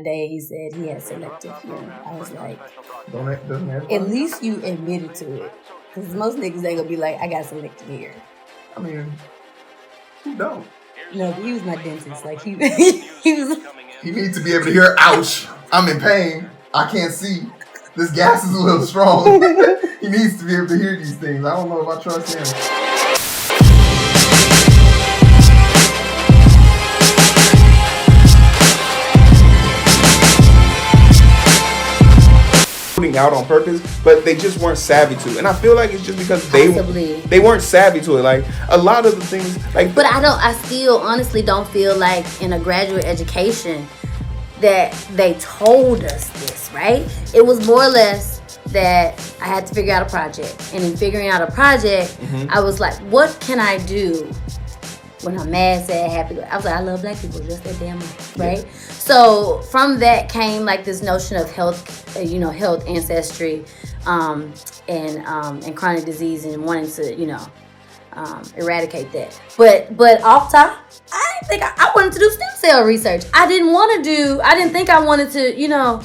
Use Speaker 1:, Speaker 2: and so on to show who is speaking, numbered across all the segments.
Speaker 1: today. He said he had selective hearing. I was like,
Speaker 2: doesn't
Speaker 1: at least you admitted to it. Because most niggas ain't gonna be like, I got selective hearing.
Speaker 2: I mean, who don't?
Speaker 1: No, but he was my dentist. Like, he was...
Speaker 2: He needs to be able to hear, ouch, I'm in pain, I can't see, this gas is a little strong. He needs to be able to hear these things. I don't know if I trust him. Out on purpose, but they just weren't savvy to it. And I feel like it's just because they weren't savvy to it. Like a lot of the things, like.
Speaker 1: But I still honestly don't feel like in a graduate education that they told us this, right? It was more or less that I had to figure out a project, and in figuring out a project, I was like, what can I do when I'm mad, sad, happy? I was like, I love black people just that damn much, right? Yeah. So from that came like this notion of health, health, ancestry, and chronic disease, and wanting to, eradicate that. But off top, I didn't think I wanted to do stem cell research. I didn't think I wanted to,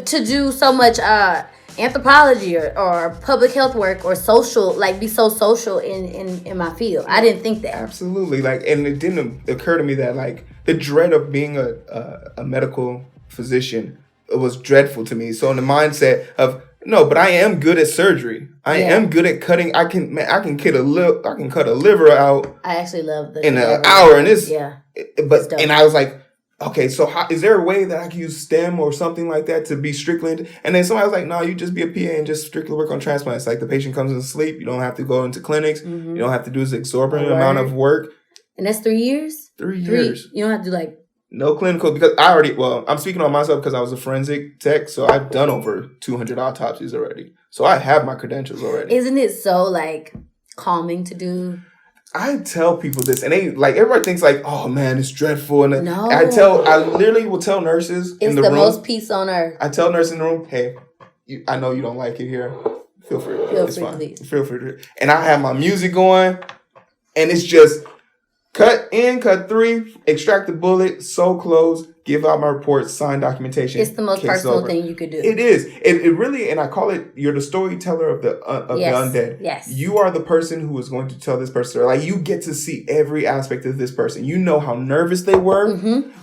Speaker 1: to do so much anthropology or public health work or social, like be so social in my field. I didn't think that.
Speaker 2: Absolutely. Like, and it didn't occur to me that like the dread of being a medical physician was dreadful to me. So in the mindset of, no, but I am good at surgery. I am good at cutting. I can cut a liver out.
Speaker 1: I actually love
Speaker 2: in an hour, and it's But and I was like, okay, so is there a way that I can use STEM or something like that to be strictly? And then somebody was like, no, you just be a PA and just strictly work on transplants. Like the patient comes in sleep, you don't have to go into clinics. You don't have to do this exorbitant amount of work.
Speaker 1: And that's 3 years?
Speaker 2: 3 years.
Speaker 1: You don't have to do like...
Speaker 2: No clinical, because I'm speaking on myself because I was a forensic tech, so I've done over 200 autopsies already. So I have my credentials already.
Speaker 1: Isn't it so like calming to do?
Speaker 2: I tell people this, and they like everybody thinks like, oh man, it's dreadful. And
Speaker 1: no.
Speaker 2: I literally will tell nurses in the room. It's the
Speaker 1: most peace on earth.
Speaker 2: I tell nurses in the room, hey, I know you don't like it here. Feel free. It's fine. Please. Feel free to. And I have my music going, and it's just cut in, cut 3, extract the bullet, sew close, give out my report, sign documentation.
Speaker 1: It's the most personal thing you could do.
Speaker 2: It is. It really, and I call it, you're the storyteller of the undead.
Speaker 1: Yes.
Speaker 2: You are the person who is going to tell this person, like you get to see every aspect of this person. You know how nervous they were.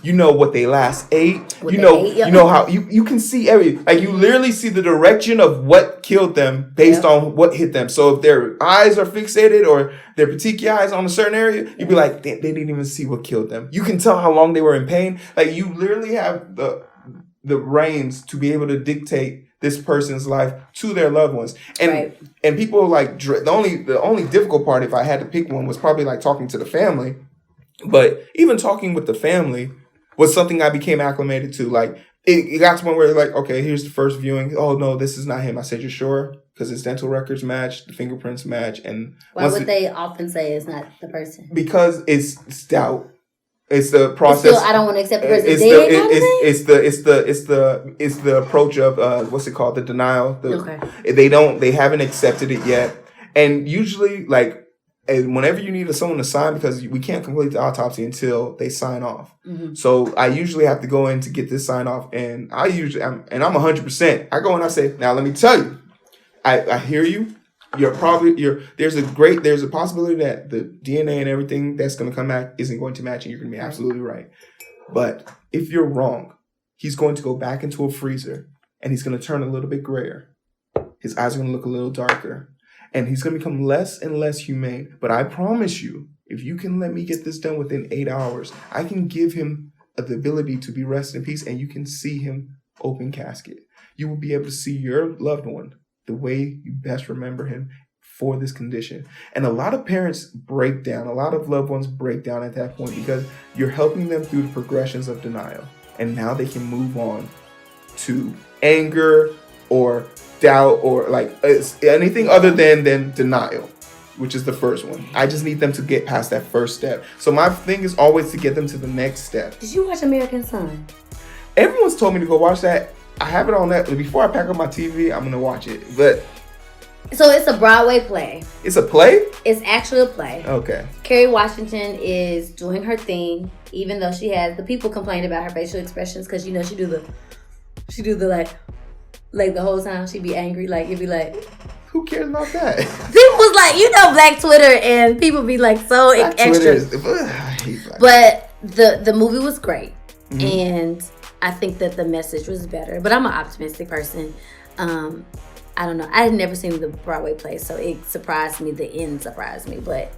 Speaker 2: You know what they last ate. You know how you can see like you literally see the direction of what killed them based on what hit them. So if their eyes are fixated or their petechiae on a certain area, you'd be like, they didn't even see what killed them. You can tell how long they were in pain. Like you literally have the reins to be able to dictate this person's life to their loved ones. And and people like the only difficult part, if I had to pick one, was probably like talking to the family. But even talking with the family was something I became acclimated to. Like it got to one where like, okay, here's the first viewing. Oh no, this is not him. I said, you're sure? Because his dental records match, the fingerprints match, and
Speaker 1: why would they often say it's not the person?
Speaker 2: Because it's doubt. It's the process.
Speaker 1: I don't want to accept the person.
Speaker 2: It's the approach of what's it called? The denial. They haven't accepted it yet. And usually, like, whenever you need someone to sign, because we can't complete the autopsy until they sign off. So I usually have to go in to get this sign off, and I'm 100%. I go in, I say, now let me tell you, I hear you. There's a possibility that the DNA and everything that's going to come back isn't going to match, and you're going to be absolutely right. But if you're wrong, he's going to go back into a freezer, and he's going to turn a little bit grayer. His eyes are going to look a little darker, and he's going to become less and less humane. But I promise you, if you can let me get this done within 8 hours, I can give him the ability to be rested in peace, and you can see him open casket. You will be able to see your loved one the way you best remember him for this condition. And a lot of parents break down, a lot of loved ones break down at that point because you're helping them through the progressions of denial. And now they can move on to anger or doubt or like anything other than denial, which is the first one. I just need them to get past that first step. So my thing is always to get them to the next step.
Speaker 1: Did you watch American Son?
Speaker 2: Everyone's told me to go watch that. I have it on that. Before I pack up my TV, I'm going to watch it. But
Speaker 1: so it's a Broadway play.
Speaker 2: It's a play?
Speaker 1: It's actually a play.
Speaker 2: Okay.
Speaker 1: Kerry Washington is doing her thing. even though the people complained about her facial expressions because she do the like the whole time she'd be angry, like it'd be like.
Speaker 2: Who cares about that?
Speaker 1: People was like, Black Twitter, and people be like so
Speaker 2: Black
Speaker 1: extra. But the movie was great, and I think that the message was better. But I'm an optimistic person. I don't know. I had never seen the Broadway play, so it surprised me. The end surprised me, but.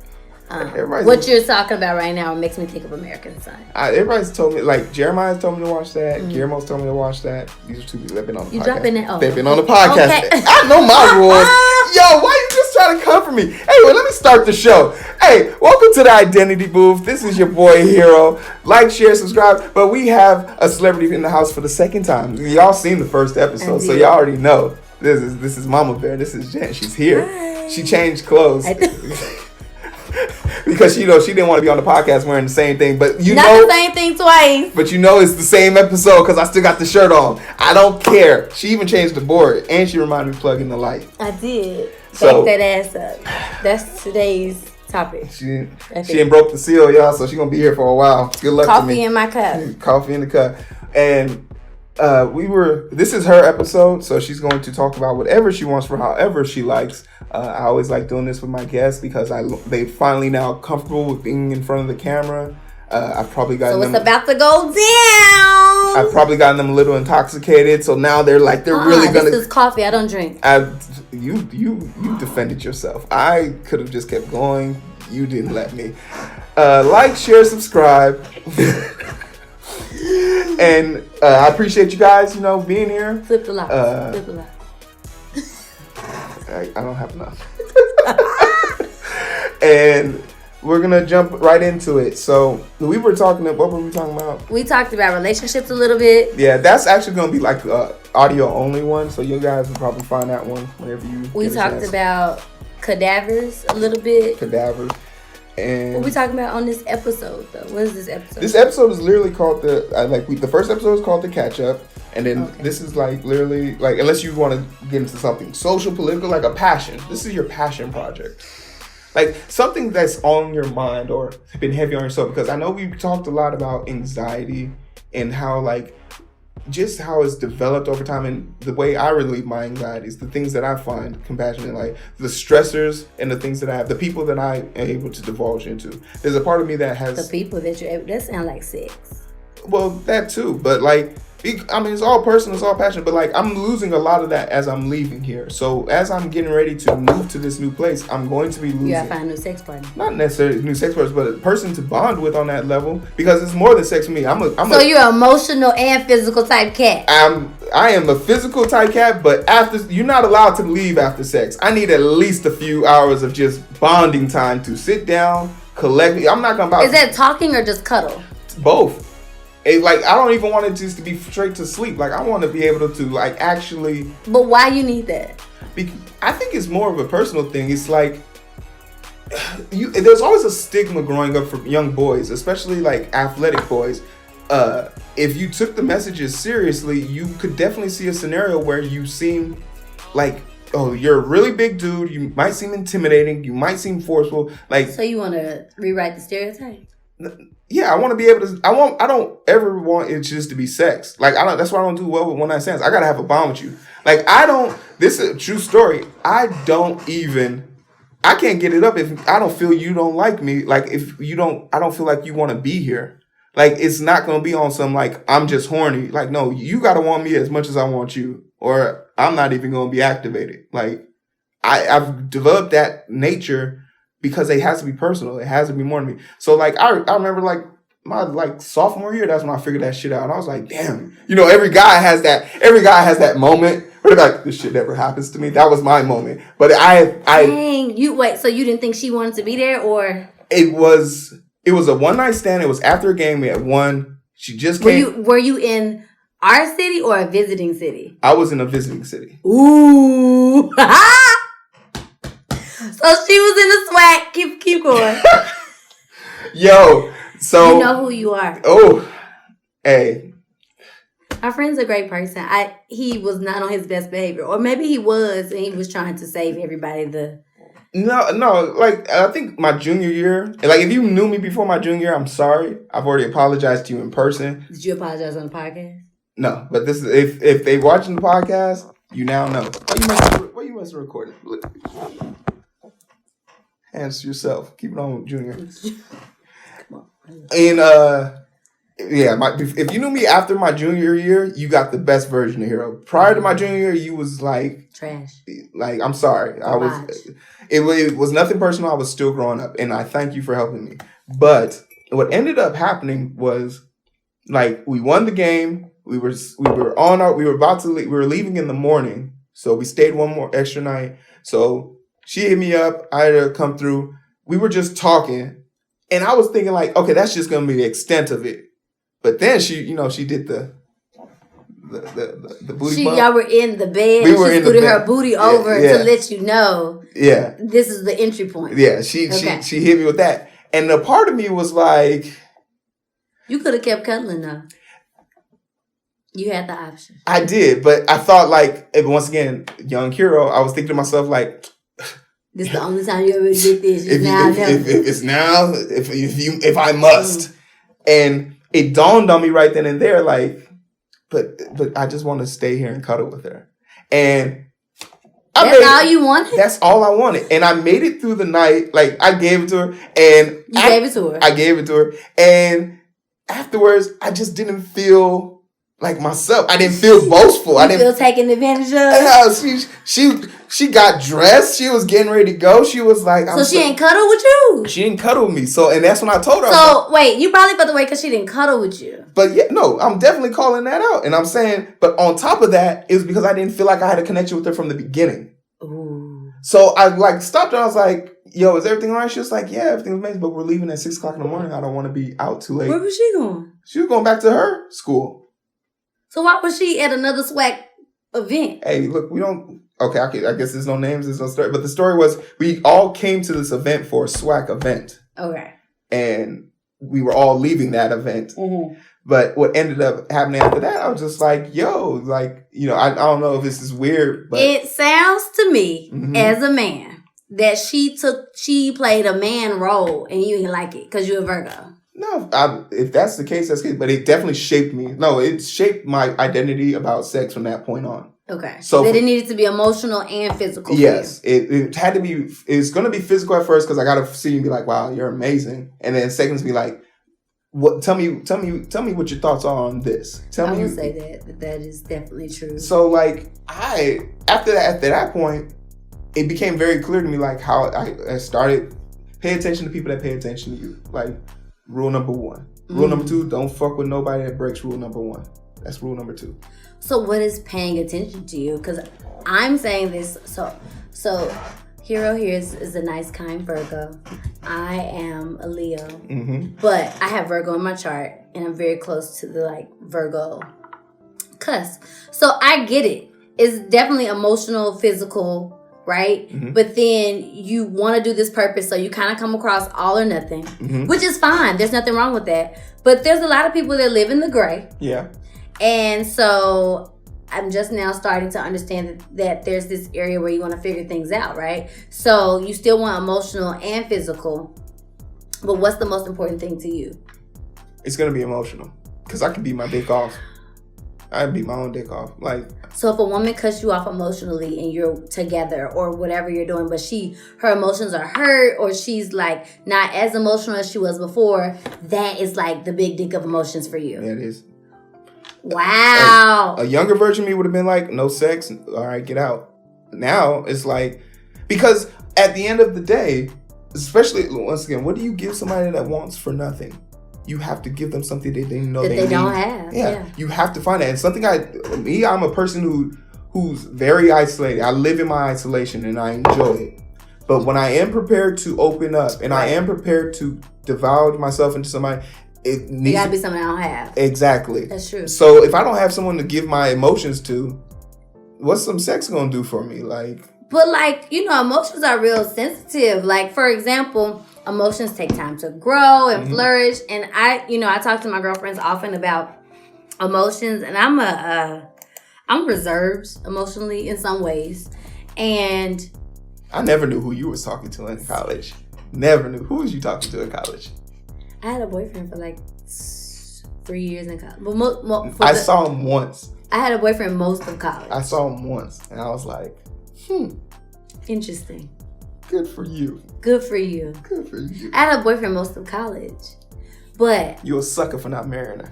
Speaker 1: What you're talking about right now makes me think of American Son.
Speaker 2: Everybody's told me, like Jeremiah's told me to watch that. Guillermo's told me to watch that. These are two people that have been on the podcast.
Speaker 1: Dropping it? Oh.
Speaker 2: They've been on the podcast. Okay. I know my rules. Yo, why you just trying to come for me? Anyway, let me start the show. Hey, welcome to the Identity Booth. This is your boy Hero. Like, share, subscribe. But we have a celebrity in the house for the second time. Y'all seen the first episode, so y'all already know. This is Mama Bear. This is Jen. She's here. Hi. She changed clothes. Because she didn't want to be on the podcast wearing the same thing, but
Speaker 1: not the same thing twice.
Speaker 2: But it's the same episode because I still got the shirt on. I don't care. She even changed the board and she reminded me to plug in the light.
Speaker 1: I did. Back that ass up. That's today's topic.
Speaker 2: She ain't broke the seal, y'all, so she gonna be here for a while. Good luck to me.
Speaker 1: Coffee in my cup.
Speaker 2: Coffee in the cup. And this is her episode, so she's going to talk about whatever she wants for however she likes. I always like doing this with my guests because they finally now comfortable with being in front of the camera. I've probably gotten
Speaker 1: them. So it's about to go down.
Speaker 2: I've probably gotten them a little intoxicated, so now they're really gonna.
Speaker 1: This is coffee. I don't drink.
Speaker 2: You defended yourself. I could have just kept going. You didn't let me. Like, share, subscribe. And I appreciate you guys, being here.
Speaker 1: Flip the lock. Flip the lock.
Speaker 2: I don't have enough. And we're going to jump right into it. So what were we talking about?
Speaker 1: We talked about relationships a little bit.
Speaker 2: Yeah, that's actually going to be like audio only one. So you guys will probably find that one whenever you
Speaker 1: We talked about cadavers a little bit.
Speaker 2: Cadavers. And
Speaker 1: what are we talking about on this episode, though? What is this episode?
Speaker 2: This episode is literally called the first episode is called The Catch Up, and then this is literally unless you want to get into something social, political, like a passion. This is your passion project, like something that's on your mind or been heavy on yourself. Because I know we've talked a lot about anxiety and how just how it's developed over time, and the way I relieve my anxieties, the things that I find compassionate, like the stressors and the things that I have, the people that I am able to divulge into. There's a part of me that has
Speaker 1: the people that sound like sex.
Speaker 2: Well, that too, but it's all personal, it's all passion, but I'm losing a lot of that as I'm leaving here. So as I'm getting ready to move to this new place, I'm going to be losing.
Speaker 1: You gotta find a new sex partner.
Speaker 2: Not necessarily a new sex partner, but a person to bond with on that level, because it's more than sex for me.
Speaker 1: So you're an emotional and physical type cat.
Speaker 2: I am a physical type cat, but you're not allowed to leave after sex. I need at least a few hours of just bonding time to sit down, collect. I'm not gonna.
Speaker 1: Is that talking or just cuddle?
Speaker 2: Both. I don't even want it just to be straight to sleep. I want to be able to actually.
Speaker 1: But why you need that?
Speaker 2: I think it's more of a personal thing. It's there's always a stigma growing up for young boys, especially athletic boys. If you took the messages seriously, you could definitely see a scenario where you seem you're a really big dude. You might seem intimidating. You might seem forceful.
Speaker 1: So you want to rewrite the stereotype?
Speaker 2: Yeah, I want to be able to. I don't ever want it just to be sex. That's why I don't do well with one night stands. I gotta have a bond with you. This is a true story. I can't get it up if I don't feel you don't like me. I don't feel like you want to be here. It's not gonna be on some I'm just horny. No, you gotta want me as much as I want you, or I'm not even gonna be activated. I've developed that nature. Because it has to be personal. It has to be more to me. So I remember my sophomore year, that's when I figured that shit out. And I was like, damn. Every guy has that moment where they're like, this shit never happens to me. That was my moment. But
Speaker 1: Dang, so you didn't think she wanted to be there, or?
Speaker 2: It was a one night stand. It was after a game. We had won. She just came.
Speaker 1: Were you in our city or a visiting city?
Speaker 2: I was in a visiting city.
Speaker 1: Ooh. So she was in the swag. Keep going.
Speaker 2: Yo, so
Speaker 1: you know who you are.
Speaker 2: Oh, hey.
Speaker 1: Our friend's a great person. He was not on his best behavior, or maybe he was, and he was trying to save everybody the
Speaker 2: No. Like I think my junior year. Like if you knew me before my junior year, I'm sorry. I've already apologized to you in person.
Speaker 1: Did you apologize on the podcast?
Speaker 2: No, but this is if they watching the podcast, you now know. Why you must record it? Look. Hands to yourself. Keep it on, Junior. And if you knew me after my junior year, you got the best version of Hero. Prior to my junior year, you was like
Speaker 1: trash.
Speaker 2: Like I'm sorry, It was nothing personal. I was still growing up, and I thank you for helping me. But what ended up happening was, like, we won the game. We were about to leave. We were leaving in the morning, so we stayed one more extra night. So she hit me up. I had to come through. We were just talking, and I was thinking like, okay, that's just gonna be the extent of it. But then she did the booty bump.
Speaker 1: Y'all were in the bed.
Speaker 2: We were
Speaker 1: she scooted her booty over to let you know.
Speaker 2: Yeah.
Speaker 1: This is the entry point.
Speaker 2: Yeah. She hit me with that, and a part of me was like,
Speaker 1: you could have kept cuddling though. You had the option.
Speaker 2: I did, but I thought like, once again, young hero. I was thinking to myself like,
Speaker 1: this is the only time you ever did this.
Speaker 2: If it's now, if I must, and it dawned on me right then and there, like, but I just want to stay here and cuddle with her, and
Speaker 1: that's all you wanted.
Speaker 2: That's all I wanted, and I made it through the night. Like I gave it to her, and
Speaker 1: you gave it to her.
Speaker 2: I gave it to her, and afterwards, I just didn't feel like myself. I didn't feel boastful. I didn't
Speaker 1: feel taken advantage of.
Speaker 2: Yeah, she got dressed. She was getting ready to go. She was like,
Speaker 1: so she ain't cuddle with you.
Speaker 2: She didn't cuddle with me. So, and that's when I told her.
Speaker 1: So wait, you probably felt the way because she didn't cuddle with you.
Speaker 2: But yeah, no, I'm definitely calling that out, and I'm saying, but on top of that, it was because I didn't feel like I had a connection with her from the beginning.
Speaker 1: Ooh.
Speaker 2: So I like stopped her. I was like, "Yo, is everything all right?" She was like, "Yeah, everything's amazing, but we're leaving at 6:00 in the morning. I don't want to be out too late."
Speaker 1: Where was she going?
Speaker 2: She was going back to her school.
Speaker 1: So why was she at another SWAC event?
Speaker 2: Hey, look, we don't. Okay, I guess there's no names, there's no story. But the story was we all came to this event for a SWAC event.
Speaker 1: Okay.
Speaker 2: And we were all leaving that event.
Speaker 1: Mm-hmm.
Speaker 2: But what ended up happening after that, I was just like, yo, like, I don't know if this is weird, but
Speaker 1: it sounds to me as a man that she played a man role and you didn't like it because you're a Virgo.
Speaker 2: No, if that's the case, that's good. But it definitely shaped me. No, it shaped my identity about sex from that point on.
Speaker 1: Okay. So that it needed to be emotional and physical.
Speaker 2: Yes. It had to be, it's going to be physical at first because I got to see you and be like, wow, you're amazing. And then second to be like, what? Tell me what your thoughts are on this. I
Speaker 1: would say that is definitely true.
Speaker 2: So like after that point, it became very clear to me like how I started pay attention to people that pay attention to you. Like, rule number 1. Rule number 2, don't fuck with nobody that breaks rule number 1. That's rule number 2.
Speaker 1: So what is paying attention to you? Because I'm saying this, so Hero here is a nice, kind Virgo. I am a Leo. Mm-hmm. But I have Virgo in my chart, and I'm very close to the, like, Virgo cusp. So I get it. It's definitely emotional, physical, right? Mm-hmm. But then you want to do this purpose, so you kind of come across all or nothing, which is fine. There's nothing wrong with that. But there's a lot of people that live in the gray.
Speaker 2: Yeah.
Speaker 1: And so I'm just now starting to understand that there's this area where you want to figure things out, right? So you still want emotional and physical, but what's the most important thing to you?
Speaker 2: It's going to be emotional, because I can beat my dick off. I beat my own dick off. Like,
Speaker 1: so if a woman cuts you off emotionally and you're together or whatever you're doing, but her emotions are hurt, or she's like not as emotional as she was before, that is like the big dick of emotions for you.
Speaker 2: Yeah, it is.
Speaker 1: Wow.
Speaker 2: A younger version of me would have been like, no sex. All right, get out. Now it's like, because at the end of the day, especially once again, what do you give somebody that wants for nothing? You have to give them something that they know they
Speaker 1: don't have.
Speaker 2: Yeah, you have to find that. And something I'm a person who's very isolated. I live in my isolation and I enjoy it. But when I am prepared to open up and I am prepared to devour myself into somebody, it needs
Speaker 1: you gotta be something I don't have.
Speaker 2: Exactly.
Speaker 1: That's true.
Speaker 2: So if I don't have someone to give my emotions to, what's some sex gonna do for me? Like,
Speaker 1: but like, emotions are real sensitive. Like, for example, emotions take time to grow and flourish. And I talk to my girlfriends often about emotions, and I'm reserved emotionally in some ways. And
Speaker 2: I never knew who you was talking to in college. Never knew. Who was you talking to in college?
Speaker 1: I had a boyfriend for like 3 years in college. But
Speaker 2: I saw him once.
Speaker 1: I had a boyfriend most of college.
Speaker 2: I saw him once, and I was like,
Speaker 1: Interesting.
Speaker 2: Good for you.
Speaker 1: Good for you.
Speaker 2: Good for you.
Speaker 1: I had a boyfriend most of college. But
Speaker 2: you a sucker for not marrying her.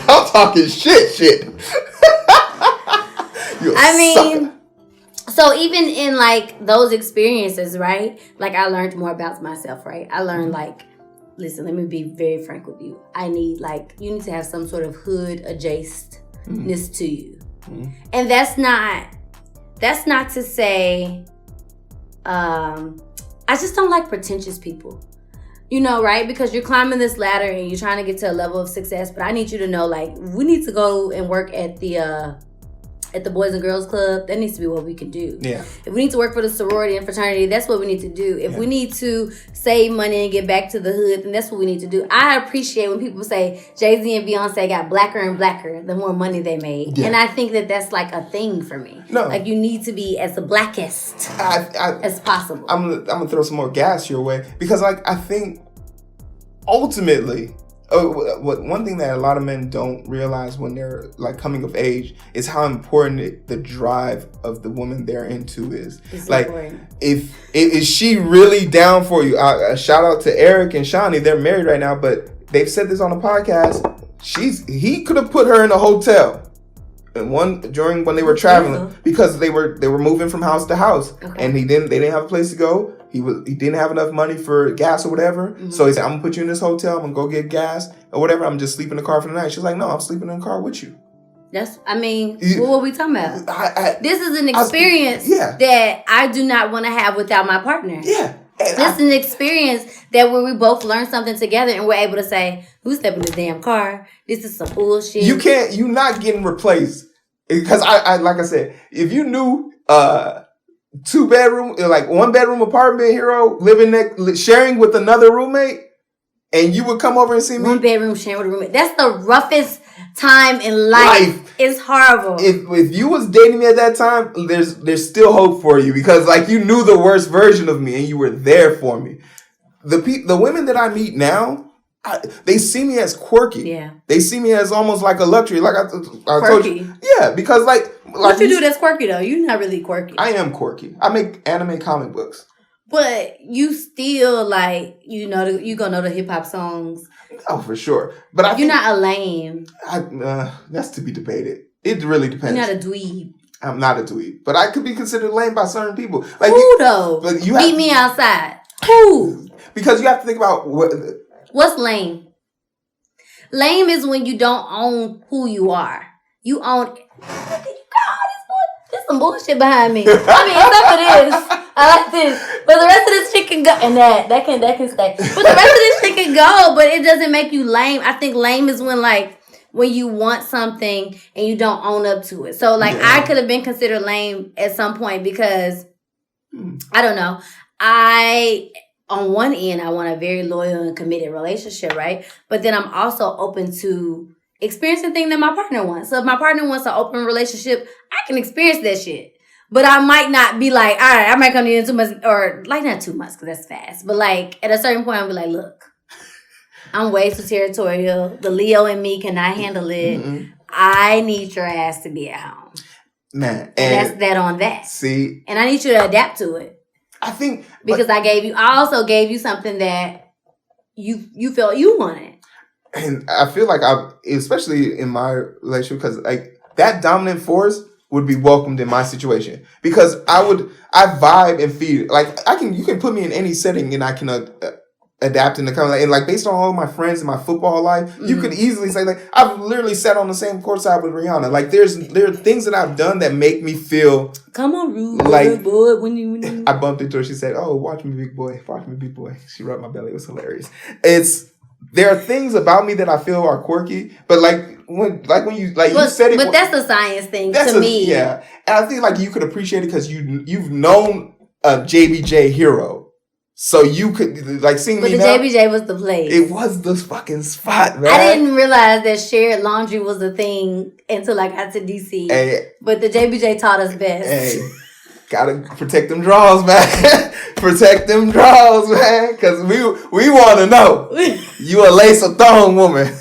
Speaker 2: I'm talking shit. Sucker.
Speaker 1: So even in like those experiences, right? Like I learned more about myself, right? I learned like, listen, let me be very frank with you. You need to have some sort of hood adjacentness to you. Mm-hmm. And that's not to say, I just don't like pretentious people. You know, right? Because you're climbing this ladder and you're trying to get to a level of success. But I need you to know, like, we need to go and work at the Boys and Girls Club. That needs to be what we can do.
Speaker 2: Yeah.
Speaker 1: If we need to work for the sorority and fraternity, that's what we need to do. If we need to save money and get back to the hood, then that's what we need to do. I appreciate when people say Jay-Z and Beyonce got blacker and blacker the more money they made. Yeah. And I think that that's like a thing for me.
Speaker 2: No.
Speaker 1: Like you need to be as the blackest as possible.
Speaker 2: I'm gonna throw some more gas your way because like I think ultimately one thing that a lot of men don't realize when they're like coming of age is how important the drive of the woman they're into is. It's like important. If is she really down for you? Shout out to Eric and Shani. They're married right now, but they've said this on the podcast. He could have put her in a hotel. And during when they were traveling because they were moving from house to house, and they didn't have a place to go. He didn't have enough money for gas or whatever, so he said, "I'm gonna put you in this hotel. I'm gonna go get gas or whatever. I'm just sleeping in the car for the night." She's like, "No, I'm sleeping in the car with you."
Speaker 1: What are we talking about? This is an experience that I do not want to have without my partner.
Speaker 2: Yeah.
Speaker 1: This is an experience that where we both learn something together and we're able to say, who's stepping in the damn car? This is some bullshit.
Speaker 2: You're not getting replaced. Because I like I said, if you knew 2-bedroom, like 1-bedroom apartment hero living sharing with another roommate, and you would come over and see me.
Speaker 1: 1-bedroom sharing with a roommate. That's the roughest time in life. It's horrible.
Speaker 2: If you was dating me at that time, there's still hope for you because like you knew the worst version of me and you were there for me. The women that I meet now, they see me as quirky.
Speaker 1: Yeah.
Speaker 2: They see me as almost like a luxury. Like I told you. Yeah, because like
Speaker 1: what you do that's quirky though? You're not really quirky.
Speaker 2: I am quirky. I make anime comic books.
Speaker 1: But you still like you gonna know the hip hop songs.
Speaker 2: Oh, for sure. But
Speaker 1: you're not a lame.
Speaker 2: That's to be debated. It really depends.
Speaker 1: You're not a dweeb.
Speaker 2: I'm not a dweeb, but I could be considered lame by certain people. Like
Speaker 1: who though?
Speaker 2: But
Speaker 1: meet me outside. Who?
Speaker 2: Because you have to think about
Speaker 1: what's lame? Lame is when you don't own who you are. You own. There's some bullshit behind me. I mean, except for this, I like this. But the rest of this shit can go, and that can stay. But the rest of this shit can go, but it doesn't make you lame. I think lame is when you want something and you don't own up to it. So I could have been considered lame at some point because I don't know. On one end, I want a very loyal and committed relationship, right? But then I'm also open to experiencing things that my partner wants. So if my partner wants an open relationship, I can experience that shit. But I might not be like, all right, I might come to you in 2 months, or like not 2 months because that's fast. But like at a certain point, I'll be like, look, I'm way too territorial. The Leo in me cannot handle it. Mm-hmm. I need your ass to be at home.
Speaker 2: Man.
Speaker 1: And that's that on that.
Speaker 2: See?
Speaker 1: And I need you to adapt to it.
Speaker 2: I think
Speaker 1: because I also gave you something that you felt you wanted.
Speaker 2: And I feel like especially in my relationship, because like that dominant force would be welcomed in my situation because I vibe and feed like you can put me in any setting and I can adapt and come and like based on all my friends in my football life, you could easily say like I've literally sat on the same courtside with Rihanna. Like there are things that I've done that make me feel
Speaker 1: come on, rude like boy. When you
Speaker 2: I bumped into her. She said, "Oh, watch me, big boy. Watch me, big boy." She rubbed my belly. It was hilarious. There are things about me that I feel are quirky, but you said it.
Speaker 1: But that's a science thing to me.
Speaker 2: Yeah, and I think like you could appreciate it because you've known a JBJ hero. So you could like seeing me now.
Speaker 1: But the JBJ was the place.
Speaker 2: It was the fucking spot, man.
Speaker 1: I didn't realize that shared laundry was a thing until I got to DC.
Speaker 2: Hey,
Speaker 1: but the JBJ taught us best.
Speaker 2: Hey, Gotta protect them draws, man. Protect them draws, man. Cause we wanna know. You a lace or thong woman.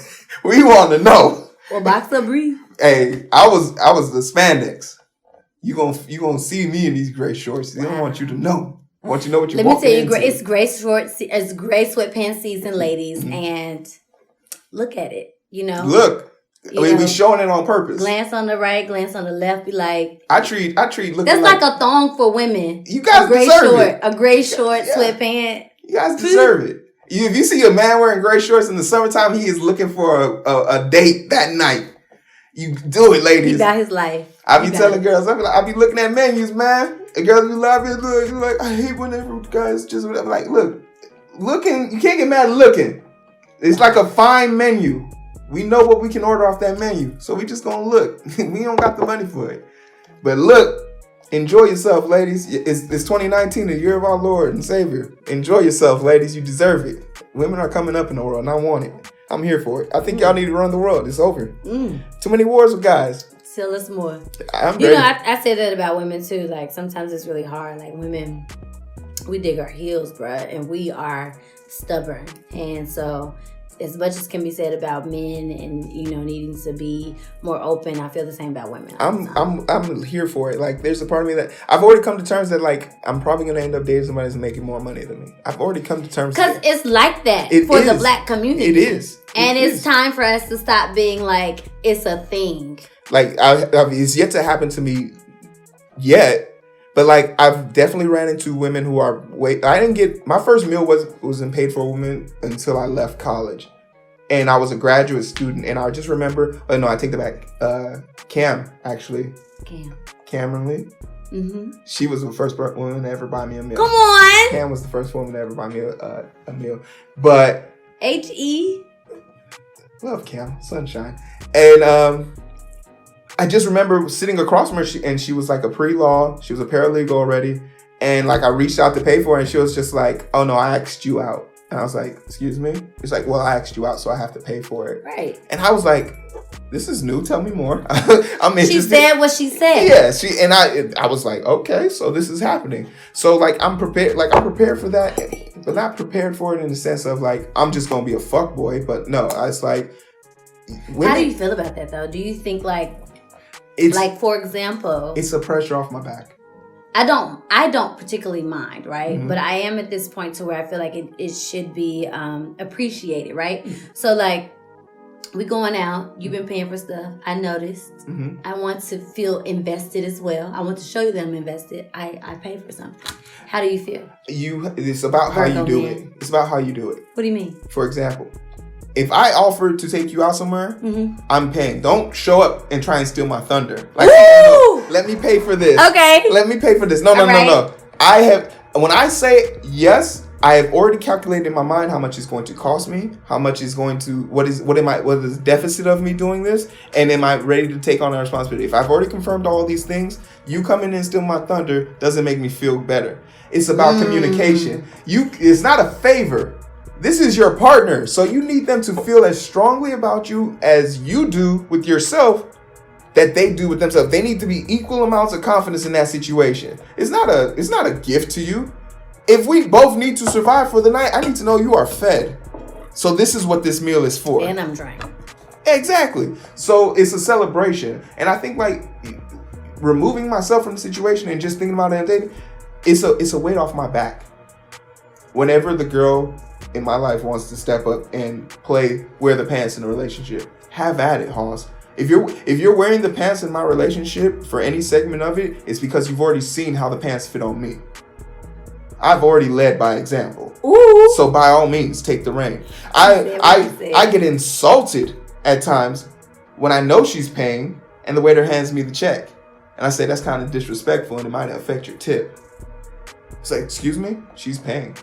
Speaker 2: We wanna know.
Speaker 1: Well, box up, breathe.
Speaker 2: Hey, I was the spandex. You gonna see me in these gray shorts. They don't want you to know. I want you to know what you're
Speaker 1: walking into. Let me tell you,
Speaker 2: into.
Speaker 1: it's gray shorts. It's gray sweatpants season, ladies, and look at it. You know,
Speaker 2: look. We showing it on purpose.
Speaker 1: Glance on the right, glance on the left. Be like,
Speaker 2: I treat looking.
Speaker 1: That's like a thong for women.
Speaker 2: You guys deserve it.
Speaker 1: A gray short sweatpant.
Speaker 2: You guys deserve it. If you see a man wearing gray shorts in the summertime, he is looking for a date that night. You do it, ladies.
Speaker 1: He got his life.
Speaker 2: I be telling girls, I be looking at menus, man. And girls be laughing. Look, you're like, I hate whenever guys just. I'm like, looking. You can't get mad at looking. It's like a fine menu. We know what we can order off that menu, so we just gonna look. We don't got the money for it, but look, enjoy yourself, ladies. It's 2019, the year of our Lord and Savior. Enjoy yourself, ladies. You deserve it. Women are coming up in the world, and I want it. I'm here for it. I think y'all need to run the world. It's over. Too many wars with guys.
Speaker 1: Tell us more.
Speaker 2: You
Speaker 1: know, I say that about women too. Like sometimes it's really hard. Like women, we dig our heels, bruh, and we are stubborn, and so. As much as can be said about men and needing to be more open, I feel the same about women.
Speaker 2: I'm here for it. Like there's a part of me that I've already come to terms that like I'm probably gonna end up dating somebody that's making more money than me. I've already come to terms
Speaker 1: because it's like that for the black community.
Speaker 2: It is,
Speaker 1: and it's time for us to stop being like it's a thing.
Speaker 2: Like it's yet to happen to me yet. But like I've definitely ran into women who are I didn't get my first meal wasn't paid for a woman until I left college, and I was a graduate student. And I just remember, oh no, I take that back. Cam actually, Cameron Lee. Mm-hmm. She was the first woman to ever buy me a meal.
Speaker 1: Come on,
Speaker 2: Cam was the first woman to ever buy me a meal. But
Speaker 1: H.E.
Speaker 2: love Cam, sunshine, and I just remember sitting across from her, and she was like a pre-law. She was a paralegal already. And like I reached out to pay for her, and she was just like, oh no, I asked you out. And I was like, excuse me? It's like, well, I asked you out, so I have to pay for it.
Speaker 1: Right.
Speaker 2: And I was like, this is new. Tell me more. I'm interested.
Speaker 1: She said what she said.
Speaker 2: Yeah. I was like, okay, so this is happening. So like I'm prepared. Like I'm prepared for that, but not prepared for it in the sense of like I'm just gonna be a fuckboy. But no, it's like.
Speaker 1: How do you feel about that though? Do you think like? For example,
Speaker 2: it's a pressure off my back.
Speaker 1: I don't particularly mind, right? Mm-hmm. But I am at this point to where I feel like it should be appreciated, right? Mm-hmm. So like we going out, you've been paying for stuff. I noticed. Mm-hmm. I want to feel invested as well. I want to show you that I'm invested. I pay for something. How do you feel?
Speaker 2: It's about how you do it. It's about how you do it.
Speaker 1: What do you mean?
Speaker 2: For example, if I offer to take you out somewhere, I'm paying. Don't show up and try and steal my thunder. Like, no, let me pay for this.
Speaker 1: Okay.
Speaker 2: Let me pay for this. No. When I say yes, I have already calculated in my mind how much it's going to cost me, how much is going to, what is the deficit of me doing this, and am I ready to take on that responsibility? If I've already confirmed all these things, you come in and steal my thunder doesn't make me feel better. It's about communication. It's not a favor. This is your partner, so you need them to feel as strongly about you as you do with yourself that they do with themselves. They need to be equal amounts of confidence in that situation. It's not a gift to you. If we both need to survive for the night, I need to know you are fed. So this is what this meal is for.
Speaker 1: And I'm drank.
Speaker 2: Exactly. So it's a celebration. And I think like removing myself from the situation and just thinking about it and dating, it's a weight off my back. Whenever the girl in my life wants to step up and wear the pants in a relationship, have at it, Hoss. If you're wearing the pants in my relationship for any segment of it, it's because you've already seen how the pants fit on me. I've already led by example.
Speaker 1: Ooh.
Speaker 2: So by all means, take the reign. I get insulted at times when I know she's paying and the waiter hands me the check. And I say that's kind of disrespectful and it might affect your tip. It's like, excuse me? She's paying.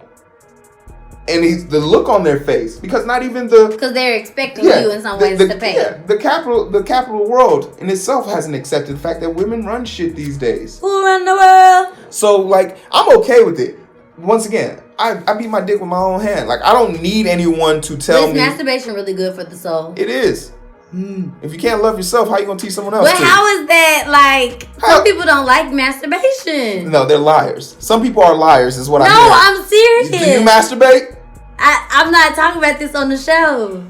Speaker 2: And the look on their face, because
Speaker 1: they're expecting you in some ways to pay.
Speaker 2: Yeah, the capital world in itself hasn't accepted the fact that women run shit these days.
Speaker 1: Who run the world?
Speaker 2: So like, I'm okay with it. Once again, I beat my dick with my own hand. Like I don't need anyone to tell me.
Speaker 1: Is masturbation really good for the soul?
Speaker 2: It is. If you can't love yourself, how you gonna teach someone else?
Speaker 1: But how is that like? Some people don't like masturbation.
Speaker 2: No, they're liars. Some people are liars, is what I hear.
Speaker 1: No, I'm serious.
Speaker 2: Do you masturbate?
Speaker 1: I'm not talking about this on the show.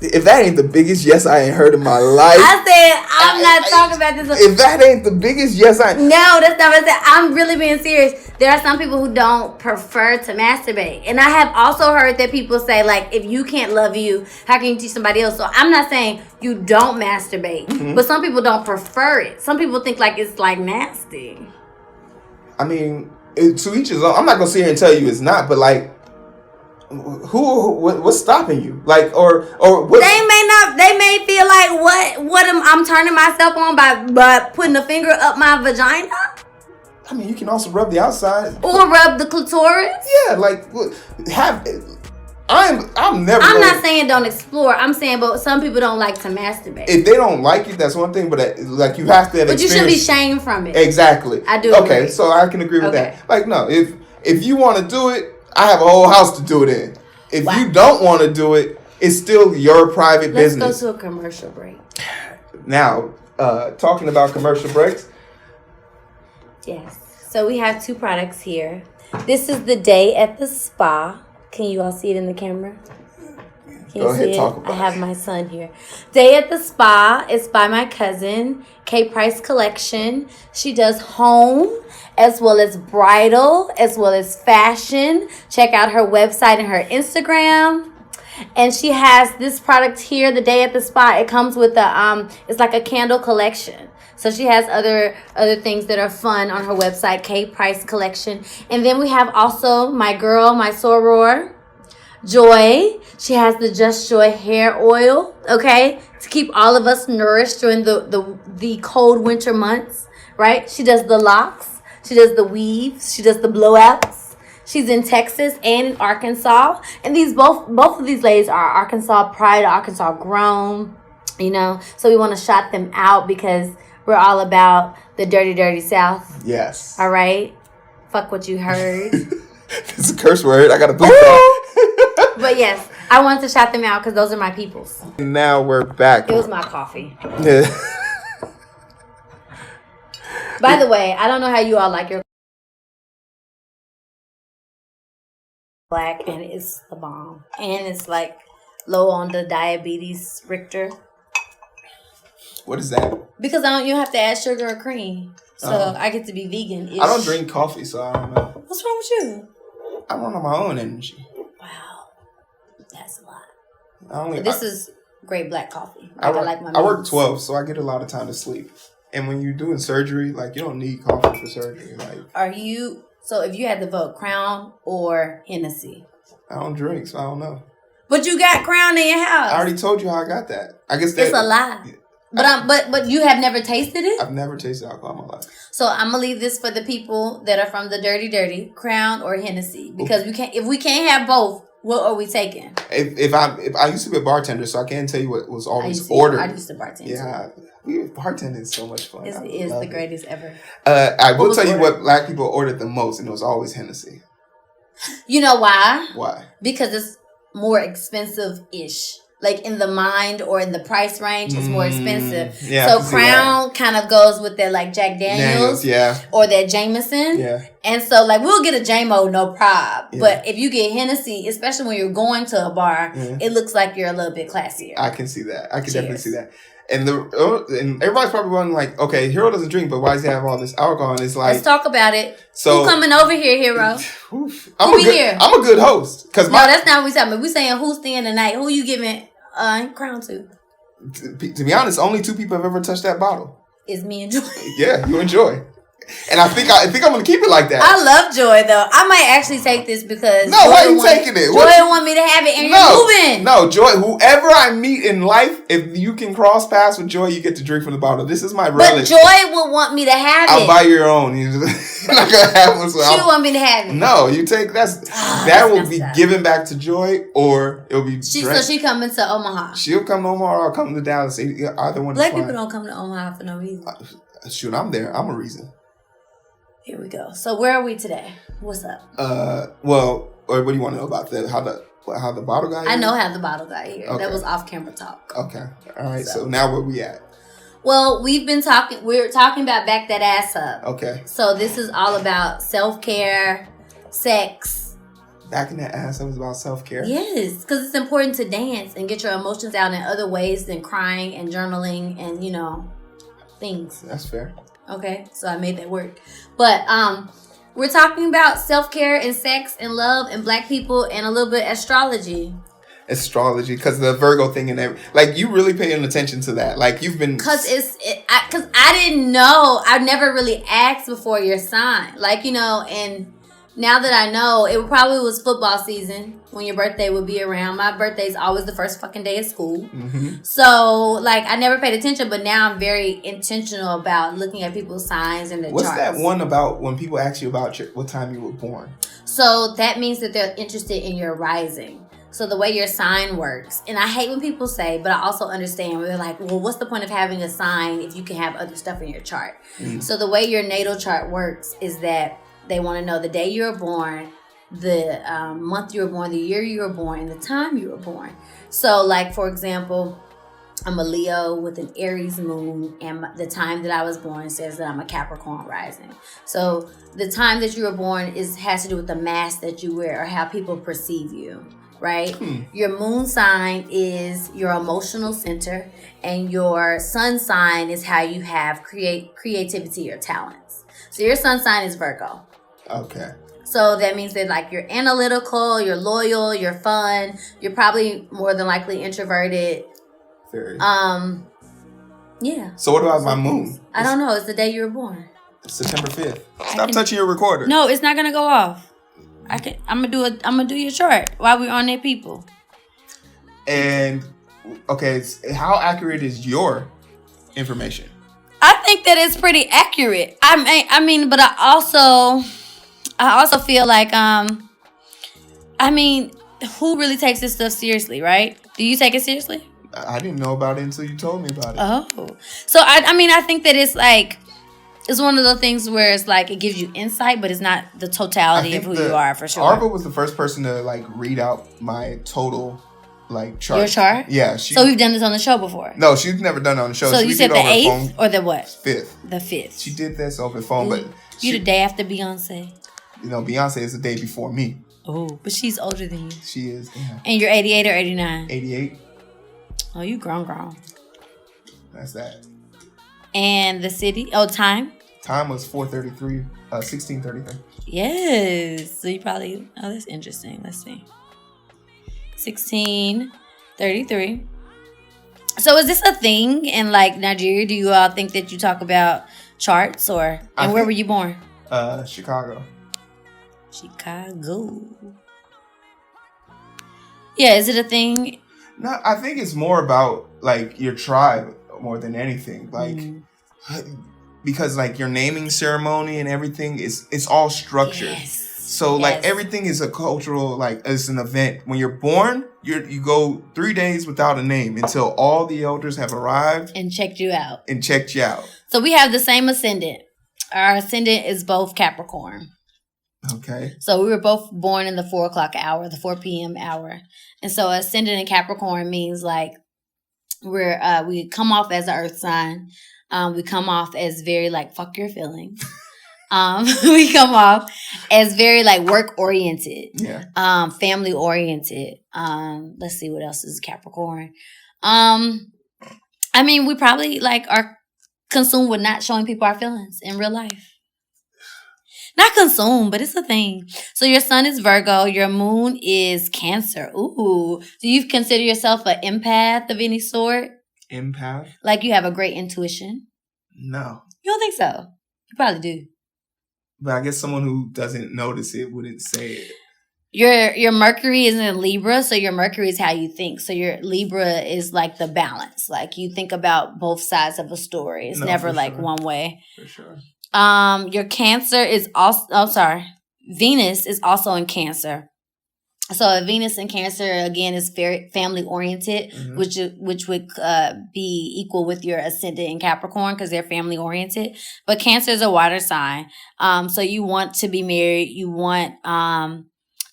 Speaker 2: If that ain't the biggest yes I ain't heard in my life.
Speaker 1: I said I'm not talking about this.
Speaker 2: If that ain't the biggest yes I.
Speaker 1: No, that's not what I said. I'm really being serious. There are some people who don't prefer to masturbate, and I have also heard that people say like, if you can't love you, how can you teach somebody else? So I'm not saying you don't masturbate, but some people don't prefer it. Some people think like it's like nasty.
Speaker 2: I mean, to each his own. I'm not gonna sit here and tell you it's not, but like. What's stopping you? Like, or what?
Speaker 1: They may feel like I'm turning myself on by putting a finger up my vagina.
Speaker 2: I mean, you can also rub the outside
Speaker 1: or rub the clitoris.
Speaker 2: Yeah, like I'm never.
Speaker 1: I'm not saying don't explore. I'm saying, but some people don't like to masturbate.
Speaker 2: If they don't like it, that's one thing. But like you have to have.
Speaker 1: But you shouldn't be shamed from it.
Speaker 2: Exactly.
Speaker 1: I do.
Speaker 2: Okay, so I can agree with that. Like, no, if you want to do it. I have a whole house to do it in. If you don't want to do it, it's still your private business.
Speaker 1: Let's go to a commercial break.
Speaker 2: Now, talking about commercial breaks.
Speaker 1: Yes. So we have 2 products here. This is the Day at the Spa. Can you all see it in the camera? Can you see it? I have my son here. Day at the Spa is by my cousin, K Price Collection. She does home as well as bridal, as well as fashion. Check out her website and her Instagram. And she has this product here, the Day at the Spa. It comes with it's like a candle collection. So she has other things that are fun on her website, K Price Collection. And then we have also my girl, my soror, Joy. She has the Just Joy hair oil, okay, to keep all of us nourished during the cold winter months, right? She does the locks. She does the weaves. She does the blowouts. She's in Texas and in Arkansas. And these both of these ladies are Arkansas Pride, Arkansas grown, you know. So we want to shout them out because we're all about the dirty, dirty South.
Speaker 2: Yes.
Speaker 1: All right? Fuck what you heard.
Speaker 2: It's a curse word. I got to bleep that.
Speaker 1: But yes, I wanted to shout them out because those are my peoples.
Speaker 2: Now we're back.
Speaker 1: It was my coffee.
Speaker 2: Yeah.
Speaker 1: By the way, I don't know how you all like your black, and it's the bomb. And it's like low on the diabetes Richter.
Speaker 2: What is that?
Speaker 1: Because you don't have to add sugar or cream. So I get to be vegan-ish.
Speaker 2: I don't drink coffee, so I don't know.
Speaker 1: What's wrong with you?
Speaker 2: I run on my own energy.
Speaker 1: Wow. That's a lot. This is great black coffee.
Speaker 2: I work 12, so I get a lot of time to sleep. And when you're doing surgery, like, you don't need coffee for surgery. Like,
Speaker 1: so if you had to vote, Crown or Hennessy?
Speaker 2: I don't drink, so I don't know.
Speaker 1: But you got Crown in your house.
Speaker 2: I already told you how I got that. I guess
Speaker 1: it's a lie. But you have never tasted it?
Speaker 2: I've never tasted alcohol in my life.
Speaker 1: So I'm gonna leave this for the people that are from the dirty, Crown or Hennessy, because if we can't have both, what are we taking?
Speaker 2: If I used to be a bartender, so I can't tell you what was always ordered.
Speaker 1: I used to bartend.
Speaker 2: Yeah, bartending is so much fun.
Speaker 1: It is the greatest ever.
Speaker 2: I will tell you what black people ordered the most, and it was always Hennessy.
Speaker 1: You know why?
Speaker 2: Why?
Speaker 1: Because it's more expensive-ish. Like in the mind or in the price range, it's more expensive.
Speaker 2: Yeah,
Speaker 1: so Crown kind of goes with that like Jack Daniels, or that Jameson.
Speaker 2: Yeah.
Speaker 1: And so like we'll get a JMO, no prob. Yeah. But if you get Hennessy, especially when you're going to a bar, it looks like you're a little bit classier.
Speaker 2: I can see that. I can definitely see that. And everybody's probably wondering like, okay, Hero doesn't drink, but why does he have all this alcohol? And it's like,
Speaker 1: let's talk about it. So who coming over here, Hero?
Speaker 2: I'm a good host.
Speaker 1: No, that's not what we're talking about. We're saying who's staying tonight. Who you giving Crown to?
Speaker 2: To be honest, only 2 people have ever touched that bottle.
Speaker 1: It's me and Joy.
Speaker 2: Yeah, you and Joy. And I think I'm gonna keep it like that.
Speaker 1: I love Joy though. I might actually take this because
Speaker 2: why are you taking it?
Speaker 1: Joy want me to have it, and you're moving.
Speaker 2: No, Joy. Whoever I meet in life, if you can cross paths with Joy, you get to drink from the bottle. This is my relic.
Speaker 1: But Joy will want me to have it.
Speaker 2: I'll buy your own. You're not gonna have one. So
Speaker 1: she want me to have it.
Speaker 2: No, you take that will be given back to Joy, or it'll be.
Speaker 1: So she coming to Omaha.
Speaker 2: She'll come to Omaha, or I'll come to Dallas. Either one.
Speaker 1: Black people don't come to Omaha for no reason.
Speaker 2: Shoot, I'm there. I'm a reason.
Speaker 1: Here we go. So where are we today? What's up?
Speaker 2: Well, or what do you want to know about that? How the bottle got here?
Speaker 1: I know how the bottle got here.
Speaker 2: Okay.
Speaker 1: That was off camera talk.
Speaker 2: Okay. All right. So now where we at?
Speaker 1: Well, we're talking about back that ass up.
Speaker 2: Okay.
Speaker 1: So this is all about self-care, sex.
Speaker 2: Backing that ass up is about self-care?
Speaker 1: Yes, because it's important to dance and get your emotions out in other ways than crying and journaling and, things.
Speaker 2: That's fair.
Speaker 1: Okay, so I made that work. But we're talking about self-care and sex and love and Black people and a little bit astrology.
Speaker 2: Astrology, because the Virgo thing and everything. Like, you really paying attention to that. Like, you've been...
Speaker 1: Because I didn't know. I never really asked before your sign. Like, and now that I know, it probably was football season when your birthday would be around. My birthday's always the first fucking day of school.
Speaker 2: Mm-hmm.
Speaker 1: So, like, I never paid attention, but now I'm very intentional about looking at people's signs and the
Speaker 2: What's
Speaker 1: charts.
Speaker 2: that one about when people ask you about what time you were born?
Speaker 1: So, that means that they're interested in your rising. So the way your sign works, and I hate when people say, but I also understand where they're like, well, what's the point of having a sign if you can have other stuff in your chart? Mm. So the way your natal chart works is that they want to know the day you were born, the month you were born, the year you were born, and the time you were born. So like, for example, I'm a Leo with an Aries moon, and the time that I was born says that I'm a Capricorn rising. So the time that you were born has to do with the mask that you wear or how people perceive you. Right? Your moon sign is your emotional center, and your sun sign is how you have creativity or talents. So your sun sign is Virgo.
Speaker 2: Okay.
Speaker 1: So that means that like you're analytical, you're loyal, you're fun, you're probably more than likely introverted.
Speaker 2: Very.
Speaker 1: Yeah.
Speaker 2: So what about my moon?
Speaker 1: I don't know. It's the day you were born.
Speaker 2: September 5th. Stop touching your recorder.
Speaker 1: No, it's not gonna go off. I'm gonna do your chart while we're on there, people.
Speaker 2: And okay, how accurate is your information?
Speaker 1: I think that it's pretty accurate. I mean, but I also feel like who really takes this stuff seriously, right? Do you take it seriously?
Speaker 2: I didn't know about it until you told me about it.
Speaker 1: Oh, so I think that it's like. It's one of those things where it's like it gives you insight, but it's not the totality of who you are for sure.
Speaker 2: Arva was the first person to like read out my total like chart.
Speaker 1: Your chart?
Speaker 2: Yeah.
Speaker 1: So we've done this on the show before?
Speaker 2: No, she's never done it on the show.
Speaker 1: So you said the 8th or the what?
Speaker 2: 5th.
Speaker 1: The 5th.
Speaker 2: She did this over the phone, but
Speaker 1: you the day after Beyonce.
Speaker 2: Beyonce is the day before me.
Speaker 1: Oh, but she's older than you.
Speaker 2: She is. Yeah.
Speaker 1: And you're 88 or 89?
Speaker 2: 88.
Speaker 1: Oh, you grown.
Speaker 2: That's that.
Speaker 1: And the city? Oh, time?
Speaker 2: Time was 16:33.
Speaker 1: Yes. So you probably... Oh, that's interesting. Let's see. 16:33. So is this a thing in like Nigeria? Do you all think that you talk about charts or... And where were you born?
Speaker 2: Chicago.
Speaker 1: Yeah, is it a thing?
Speaker 2: No, I think it's more about like your tribe more than anything. Like... Because like your naming ceremony and everything it's all structured. Yes. So like everything is a cultural, like it's an event. When you're born, you go 3 days without a name until all the elders have arrived
Speaker 1: and checked you out.
Speaker 2: So
Speaker 1: we have the same ascendant. Our ascendant is both Capricorn.
Speaker 2: Okay.
Speaker 1: So we were both born in the 4 o'clock hour, the 4 p.m. hour. And so ascendant in Capricorn means like we come off as an earth sign. We come off as very like fuck your feelings. We come off as very like work oriented, family oriented. Let's see what else is Capricorn. We probably like are consumed with not showing people our feelings in real life. Not consumed, but it's a thing. So your sun is Virgo, your moon is Cancer. Ooh, do you consider yourself an empath of any sort?
Speaker 2: Empath?
Speaker 1: Like you have a great intuition?
Speaker 2: No.
Speaker 1: You don't think so? You probably do.
Speaker 2: But I guess someone who doesn't notice it wouldn't say it.
Speaker 1: Your Mercury is in Libra, so your Mercury is how you think. So your Libra is like the balance. Like you think about both sides of a story. It's never like one way.
Speaker 2: For sure.
Speaker 1: Your Cancer is also Venus is also in Cancer. So Venus in Cancer again is very family oriented, which would be equal with your ascendant in Capricorn because they're family oriented. But Cancer is a water sign, so you want to be married. You want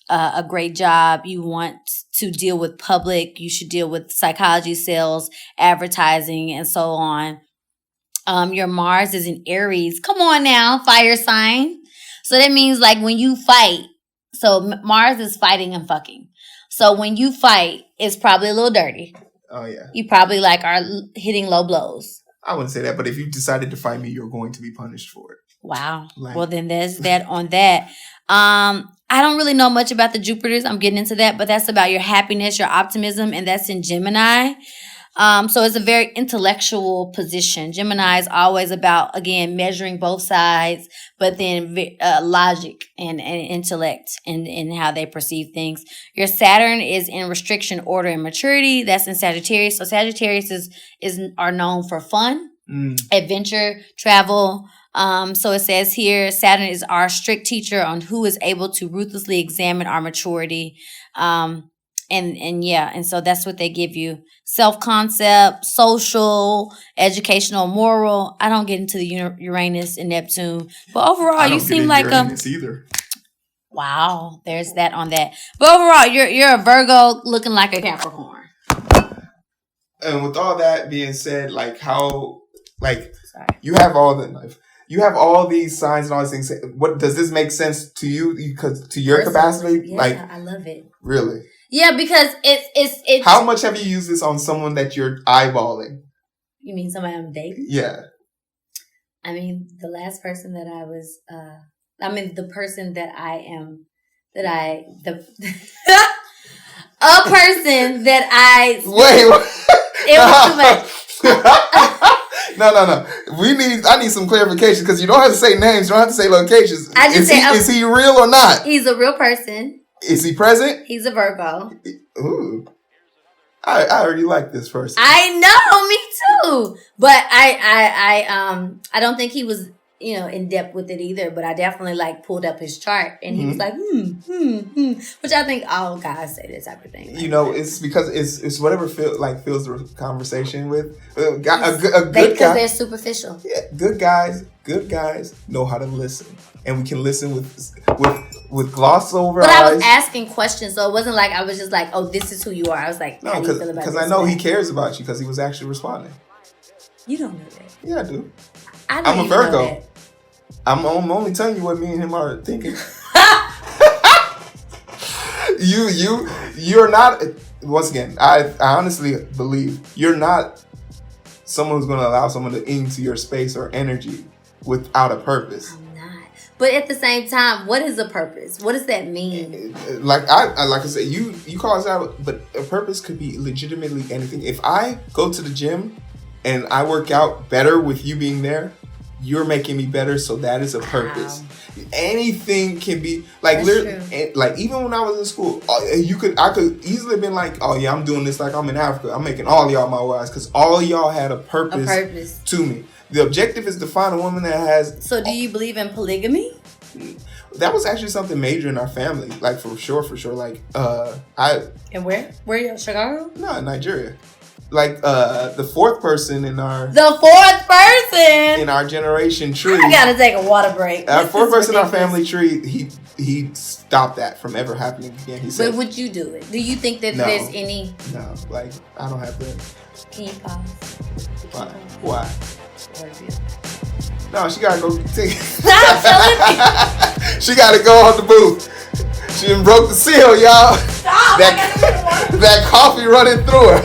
Speaker 1: a great job. You want to deal with public. You should deal with psychology, sales, advertising, and so on. Your Mars is in Aries. Come on now, fire sign. So that means like when you fight. So Mars is fighting and fucking. So when you fight, it's probably a little dirty.
Speaker 2: Oh yeah.
Speaker 1: You probably like are hitting low blows.
Speaker 2: I wouldn't say that, but if you decided to fight me, you're going to be punished for it.
Speaker 1: Wow. Well, then there's that on that. I don't really know much about the Jupiters. I'm getting into that, but that's about your happiness, your optimism, and that's in Gemini. So it's a very intellectual position. Gemini is always about, again, measuring both sides, but then logic and intellect in how they perceive things. Your Saturn is in restriction, order, and maturity. That's in Sagittarius. So Sagittarius are known for fun, adventure, travel. So it says here, Saturn is our strict teacher on who is able to ruthlessly examine our maturity. And so that's what they give you. Self-concept, social, educational, moral. I don't get into the Uranus and Neptune. But overall, you seem like
Speaker 2: either.
Speaker 1: Wow, there's that on that. But overall, you're a Virgo looking like a Capricorn.
Speaker 2: And with all that being said, like how, like, you have all the life. You have all these signs and all these things. What does this make sense to you? Because to your capacity,
Speaker 1: yeah,
Speaker 2: like,
Speaker 1: I love it.
Speaker 2: Really?
Speaker 1: Yeah, because it's.
Speaker 2: How much have you used this on someone that you're eyeballing?
Speaker 1: You mean somebody I'm dating?
Speaker 2: Yeah.
Speaker 1: I mean, the last person that I was. The person that I am. A person that I.
Speaker 2: Wait.
Speaker 1: It was too much.
Speaker 2: No. I need some clarification because you don't have to say names. You don't have to say locations. Is he real or not?
Speaker 1: He's a real person.
Speaker 2: Is he present?
Speaker 1: He's a Virgo.
Speaker 2: Ooh. I already like this person.
Speaker 1: I know, me too. But I don't think he was, in depth with it either. But I definitely pulled up his chart and he was like, which I think all guys say this type of thing.
Speaker 2: It's because it's whatever fills the conversation with a good
Speaker 1: because
Speaker 2: guy.
Speaker 1: They're superficial.
Speaker 2: Yeah, good guys know how to listen, and we can listen with gloss over.
Speaker 1: But
Speaker 2: eyes.
Speaker 1: I was asking questions, so it wasn't like I was just like, "Oh, this is who you are." I was like,
Speaker 2: "No," because I know he cares about you because he was actually responding. You
Speaker 1: don't know that.
Speaker 2: Yeah, I do.
Speaker 1: I'm
Speaker 2: a Virgo. I'm only telling you what me and him are thinking. You're not. Once again, I honestly believe you're not someone who's going to allow someone to into your space or energy without a purpose.
Speaker 1: I'm not. But at the same time, what is a purpose? What does that mean?
Speaker 2: Like I said, you call us out, but a purpose could be legitimately anything. If I go to the gym and I work out better with you being there, you're making me better, so that is a purpose. Wow. Anything can be like literally, like even when I was in school, I could easily have been like, oh yeah, I'm doing this like I'm in Africa. I'm making all y'all my wives because all y'all had a purpose to me. The objective is to find a woman that has.
Speaker 1: So do you believe in polygamy?
Speaker 2: That was actually something major in our family, like for sure. Like
Speaker 1: And where? Where you? Chicago?
Speaker 2: No, in Nigeria. Like the fourth person in our generation tree.
Speaker 1: I gotta take a water break.
Speaker 2: Our fourth person in our family tree, he stopped that from ever happening again. He said,
Speaker 1: "But would you do it? Do you think that there's any?"
Speaker 2: No, like I don't have that.
Speaker 1: Can you pause?
Speaker 2: Why? No, she gotta go take.
Speaker 1: Stop telling me.
Speaker 2: She gotta go on the booth. She done broke the seal, y'all.
Speaker 1: Stop!
Speaker 2: That coffee running through her.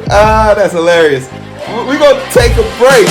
Speaker 2: That's hilarious. We're gonna take a break.